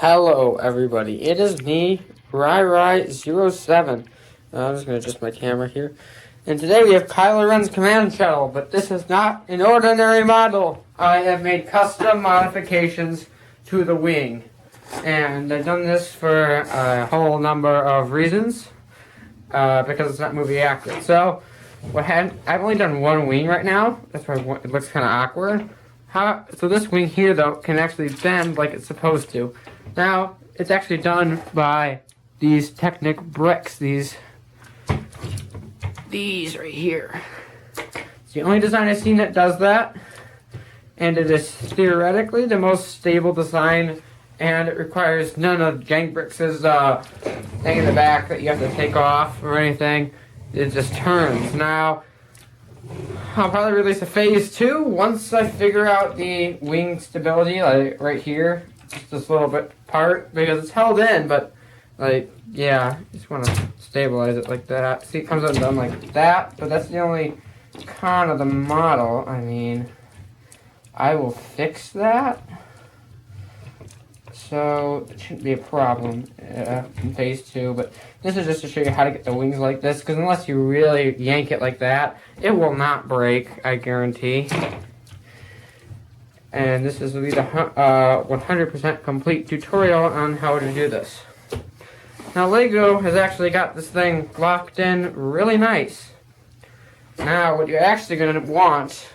Hello everybody, it is me, RyRy07. I'm just going to adjust my camera here. And today we have Kylo Ren's Command shuttle, but this is not an ordinary model. I have made custom modifications to the wing. And I've done this for a whole number of reasons, because it's not movie accurate. So, I've only done one wing right now, that's why it looks kind of awkward. So this wing here, though, can actually bend like it's supposed to. Now, it's actually done by these Technic bricks, these right here. It's the only design I've seen that does that, and it is theoretically the most stable design, and it requires none of Jank Bricks' thing in the back that you have to take off or anything. It just turns. Now, I'll probably release a phase 2 once I figure out the wing stability, like right here, just this little bit part, because it's held in, but like, yeah, just want to stabilize it like that. See, it comes undone like that, but that's the only con of the model. I mean, I will fix that, so it shouldn't be a problem in phase 2, but this is just to show you how to get the wings like this, because unless you really yank it like that, it will not break, I guarantee. And this will be the 100% complete tutorial on how to do this. Now Lego has actually got this thing locked in really nice. Now what you're actually going to want,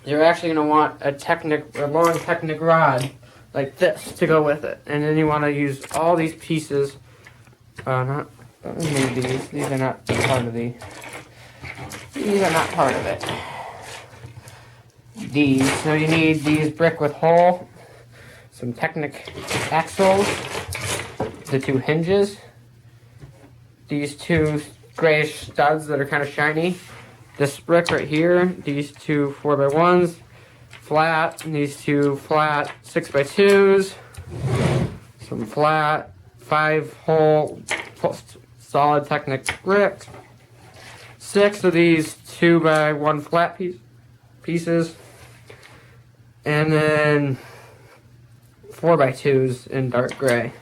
a long Technic rod like this to go with it. And then you want to use all these pieces. These are not part of it. So you need these brick with hole, some Technic axles, the 2 hinges, these 2 grayish studs that are kind of shiny, this brick right here, these 2 4x1s, flat, and these 2 flat 6x2s, some flat 5-hole solid Technic bricks, 6 of these 2x1 flat pieces, and then 4x2s in dark gray.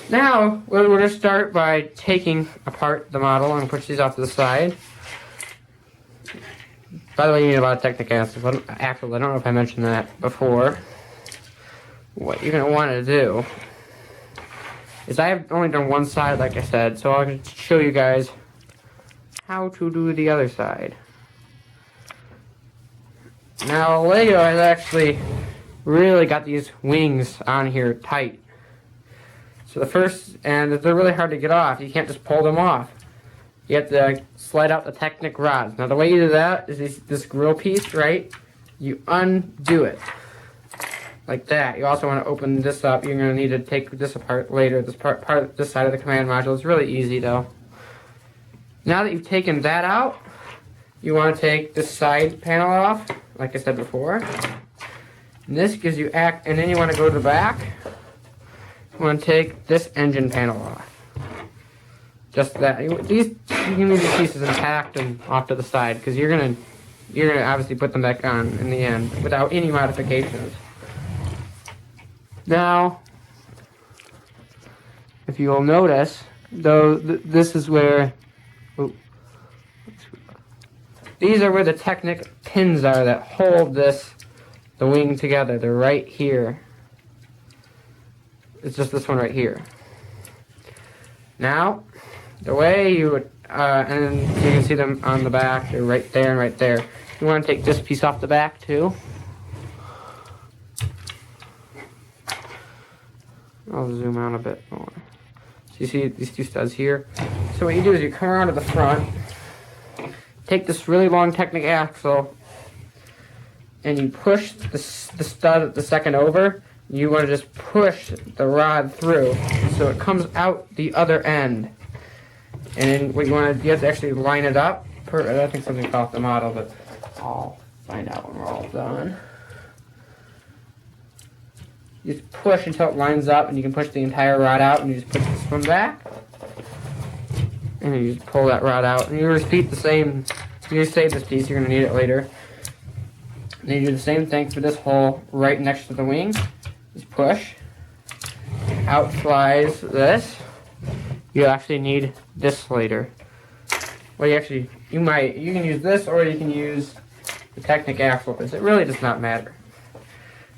Now, we're going to start by taking apart the model and push these off to the side. By the way, you need a lot of Technic axles. I don't know if I mentioned that before. What you're going to want to do is, I have only done one side, like I said, so I'll just show you guys how to do the other side. Now, Lego has actually really got these wings on here tight. So and they're really hard to get off. You can't just pull them off. You have to slide out the Technic rods. Now, the way you do that is this grill piece, right? You undo it like that. You also want to open this up. You're going to need to take this apart later. This side of the command module is really easy, though. Now that you've taken that out, you want to take this side panel off, like I said before. And this gives you and then you want to go to the back. You want to take this engine panel off. Just that. You can leave these pieces intact and off to the side, because you're gonna obviously put them back on in the end without any modifications. Now, if you will notice, though, this is where. These are where the Technic pins are that hold the wing together. They're right here. It's just this one right here. Now, the way you would, and you can see them on the back. They're right there and right there. You want to take this piece off the back too. I'll zoom out a bit more. So you see these 2 studs here. So what you do is you come around to the front. Take this really long Technic axle, and you push the stud at the second over. You want to just push the rod through, so it comes out the other end. And then what you have to actually line it up. I think something fell off the model, but I'll find out when we're all done. You just push until it lines up, and you can push the entire rod out, and you just push this one back. And then you just pull that rod out, and you repeat the same. You save this piece, you're going to need it later. And you do the same thing for this hole right next to the wing. Just push. Out flies this. You actually need this later. Well, you can use this, or you can use the Technic axle. It really does not matter.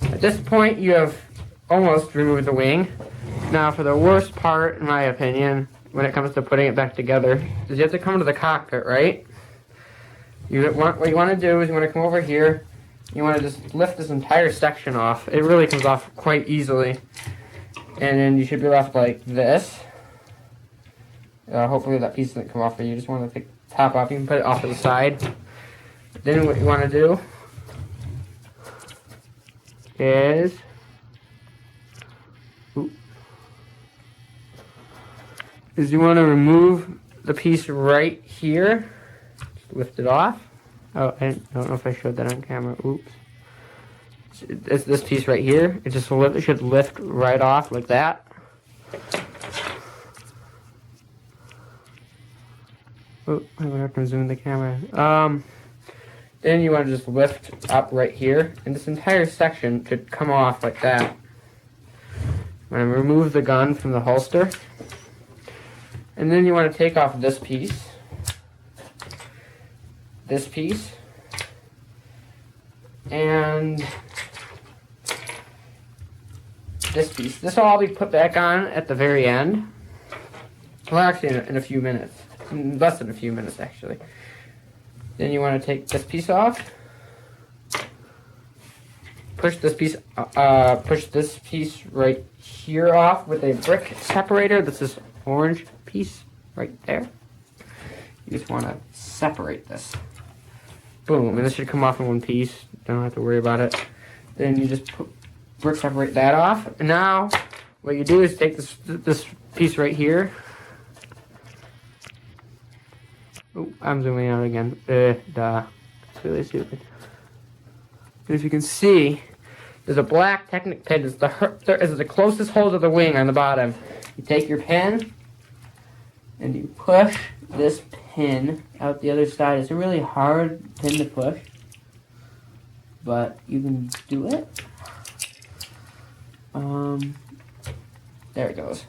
At this point, you have almost removed the wing. Now, for the worst part, in my opinion, when it comes to putting it back together, is you have to come to the cockpit, right? What you want to do is you want to come over here. You want to just lift this entire section off. It really comes off quite easily. And then you should be left like this. Hopefully that piece doesn't come off, but you just want to take the top off. You can put it off to the side. Then what you want to do is you want to remove the piece right here. Just lift it off. Oh, I don't know if I showed that on camera. Oops. It's this piece right here. It should lift right off like that. Oh, I'm gonna have to zoom the camera. Then you want to just lift up right here, and this entire section should come off like that. I'm gonna remove the gun from the holster, and then you want to take off this piece, and this piece. This will all be put back on at the very end. Well, actually, in a few minutes. Less than a few minutes, actually. Then you want to take this piece off. Push this piece right here off with a brick separator. This is orange piece right there. You just want to separate this. Boom, and this should come off in one piece. Don't have to worry about it. Then you just brick separate that off. And now, what you do is take this piece right here. Oh, I'm zooming out again. It's really stupid. As you can see, there's a black Technic pin. It's the closest hole to the wing on the bottom. You take your pin, and you push this pin out the other side. It's a really hard pin to push, but you can do it. There it goes.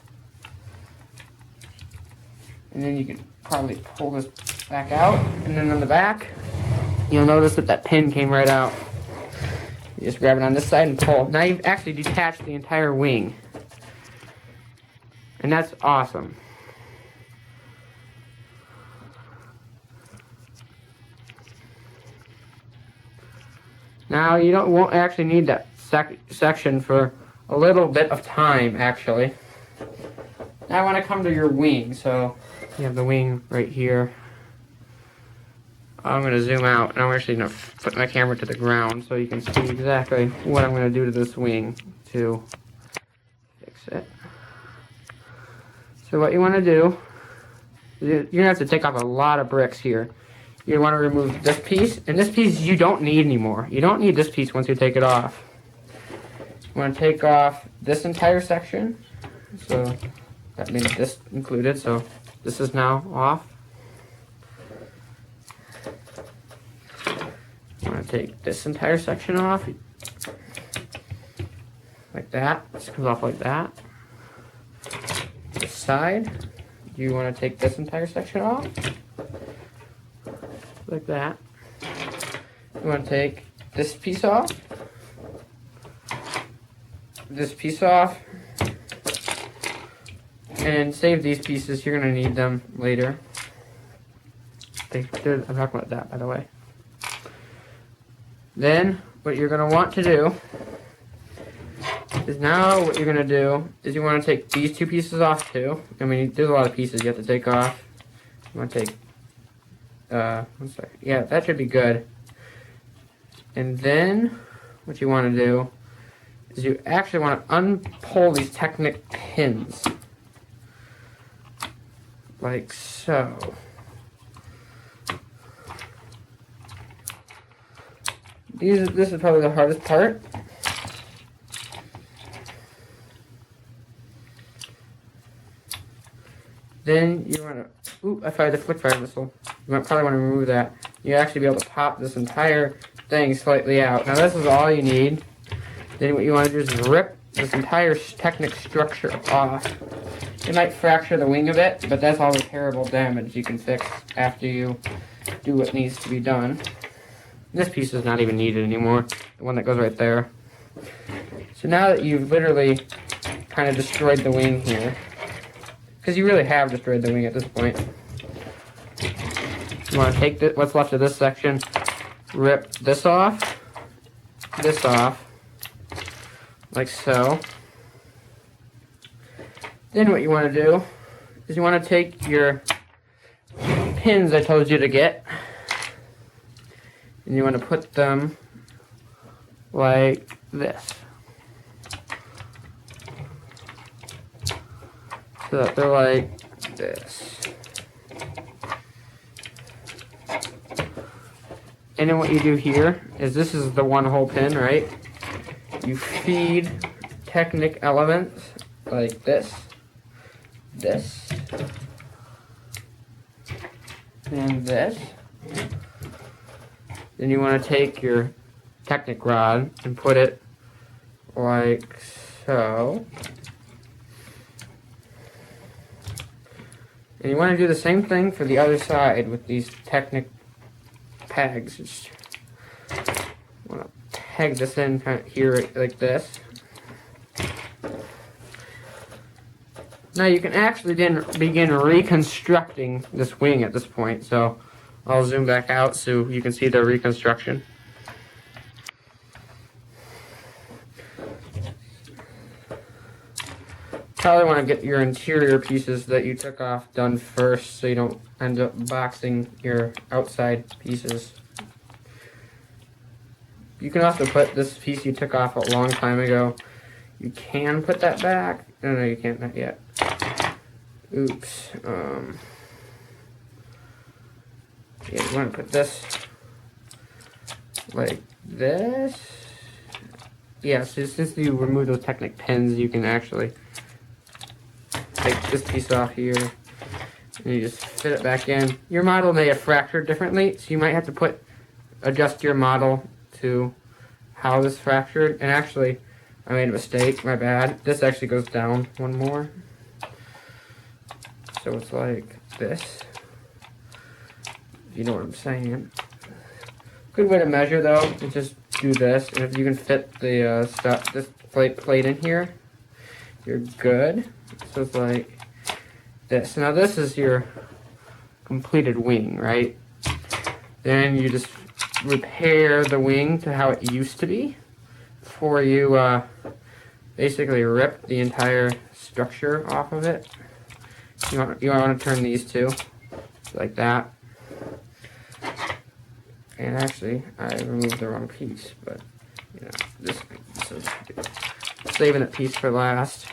And then you can probably pull this back out, and then on the back, you'll notice that pin came right out. You just grab it on this side and pull. Now you've actually detached the entire wing. And that's awesome. Now you won't actually need that section for a little bit of time, actually. Now I want to come to your wing. So you have the wing right here. I'm going to zoom out, and I'm actually going to put my camera to the ground so you can see exactly what I'm going to do to this wing to fix it. So what you want to do, you're going to have to take off a lot of bricks here. You want to remove this piece, and this piece you don't need anymore. You don't need this piece once you take it off. You want to take off this entire section. So that means this included, so this is now off. I'm going to take this entire section off, like that. This comes off like that. This side, you want to take this entire section off, like that. You want to take this piece off, and save these pieces. You're going to need them later. I'm talking about that, by the way. Then, what you're going to want to do is you want to take these two pieces off too. I mean, there's a lot of pieces you have to take off. You want to take, I'm sorry. Yeah, that should be good. And then, what you want to do is you actually want to unpull these Technic pins. Like so. This is probably the hardest part. Then you want to, I fired the flick fire missile. You probably want to remove that. You actually be able to pop this entire thing slightly out. Now this is all you need. Then what you want to do is rip this entire Technic structure off. It might fracture the wing a bit, but that's all repairable damage you can fix after you do what needs to be done. This piece is not even needed anymore, the one that goes right there. So now that you've literally kind of destroyed the wing here, because you really have destroyed the wing at this point, you want to take what's left of this section, rip this off, like so. Then what you want to do is you want to take your pins I told you to get, and you want to put them like this, so that they're like this. And then what you do here is, this is the one hole pin, right? You feed Technic elements like this, and this. Then you want to take your Technic rod and put it like so. And you want to do the same thing for the other side with these Technic pegs. Just want to peg this in kind of here like this. Now you can actually then begin reconstructing this wing at this point. So I'll zoom back out so you can see the reconstruction. Probably want to get your interior pieces that you took off done first, so you don't end up boxing your outside pieces. You can also put this piece you took off a long time ago. You can put that back. No, you can't, not yet. Oops. Yeah, you want to put this like this. Yeah, so since you remove those Technic pins, you can actually take this piece off here, and you just fit it back in. Your model may have fractured differently, so you might have to adjust your model to how this fractured. And actually, I made a mistake, my bad. This actually goes down one more. So it's like this. You know what I'm saying. Good way to measure though is just do this, and if you can fit the this plate in here, you're good. So it's like this. Now this is your completed wing, right? Then you just repair the wing to how it used to be before you basically rip the entire structure off of it. You want to turn these two like that. And actually, I removed the wrong piece, but you know, this is saving that piece for last.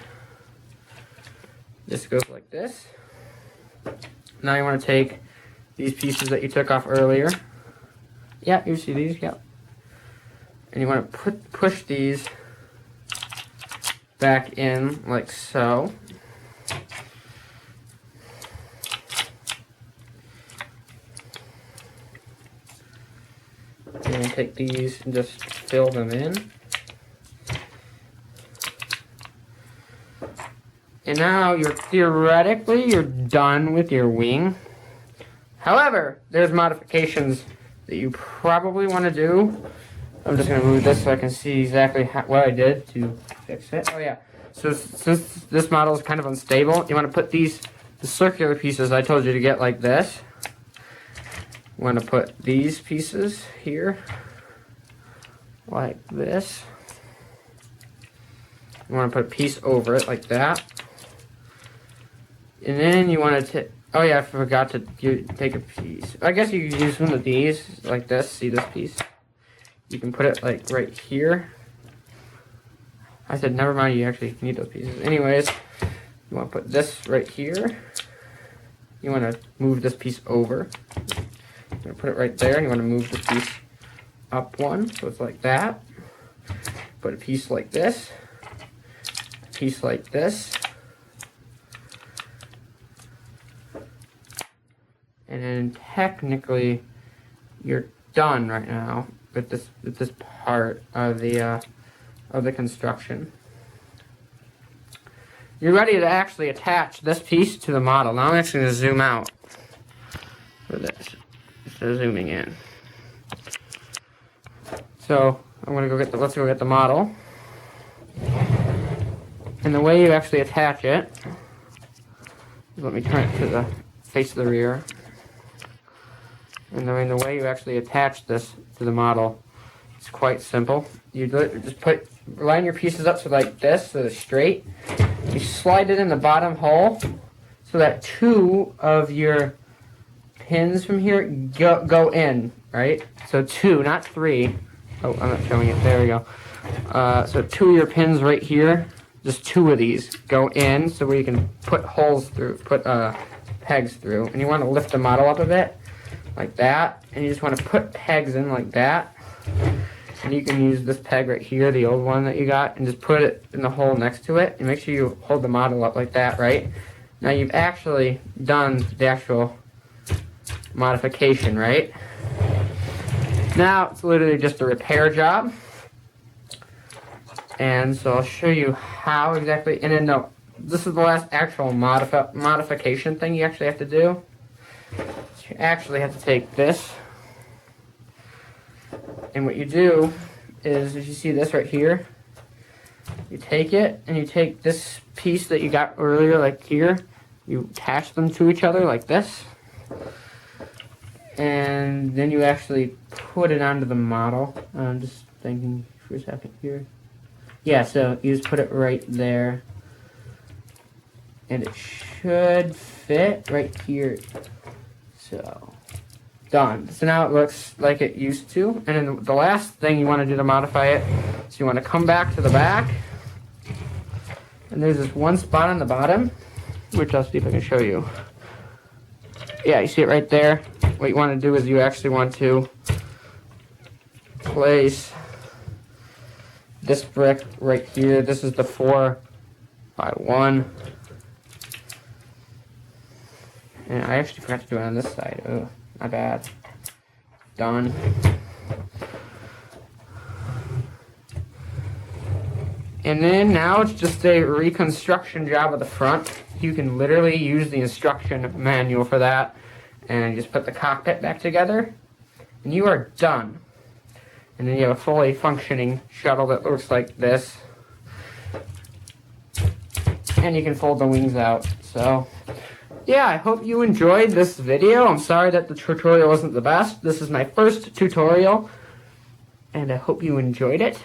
This goes like this. Now you want to take these pieces that you took off earlier. Yeah, you see these? Yep. And you want to push these back in like so. And take these and just fill them in. And now you're done with your wing. However, there's modifications that you probably want to do. I'm just going to move this so I can see exactly what I did to fix it. Oh yeah, so since this model is kind of unstable, you want to put the circular pieces I told you to get like this. You want to put these pieces here like this. You want to put a piece over it like that. And then you want to oh yeah, I forgot to take a piece. I guess you could use one of these like this. See this piece? You can put it like right here. I said never mind, you actually need those pieces. Anyways, you want to put this right here. You want to move this piece over. You're going to put it right there, and you want to move this piece up one, so it's like that. Put a piece like this. A piece like this. And then technically, you're done right now. with this part of the construction. You're ready to actually attach this piece to the model. Now I'm actually going to zoom out for this. So zooming in. So I'm going to let's go get the model. And the way you actually attach it, let me turn it to the face of the rear. And the way you actually attach this to the model is quite simple. You just line your pieces up so like this, so they're straight. You slide it in the bottom hole so that 2 of your pins from here go in, right? So 2, not 3. Oh, I'm not showing it. There we go. So 2 of your pins right here, just 2 of these go in, so where you can put holes through, put pegs through. And you want to lift the model up a bit, like that. And you just want to put pegs in like that. And you can use this peg right here, the old one that you got, and just put it in the hole next to it. And make sure you hold the model up like that, right? Now you've actually done the actual modification, right? Now it's literally just a repair job. And so I'll show you how exactly, and then no, this is the last actual modification thing you actually have to do. So you actually have to take this, and what you do is, if you see this right here, you take it, and you take this piece that you got earlier, like here, you attach them to each other like this, and then you actually put it onto the model. I'm just thinking for a second here. Yeah, so you just put it right there, and it should fit right here. So, done. So now it looks like it used to. And then the last thing you want to do to modify it, so you want to come back to the back, and there's this one spot on the bottom, which I'll see if I can show you. Yeah, you see it right there? What you want to do is you actually want to place this brick right here. This is the 4x1. And I actually forgot to do it on this side. Oh, my bad. Done. And then now it's just a reconstruction job of the front. You can literally use the instruction manual for that. And just put the cockpit back together. And you are done. And then you have a fully functioning shuttle that looks like this. And you can fold the wings out. So, yeah, I hope you enjoyed this video. I'm sorry that the tutorial wasn't the best. This is my first tutorial. And I hope you enjoyed it.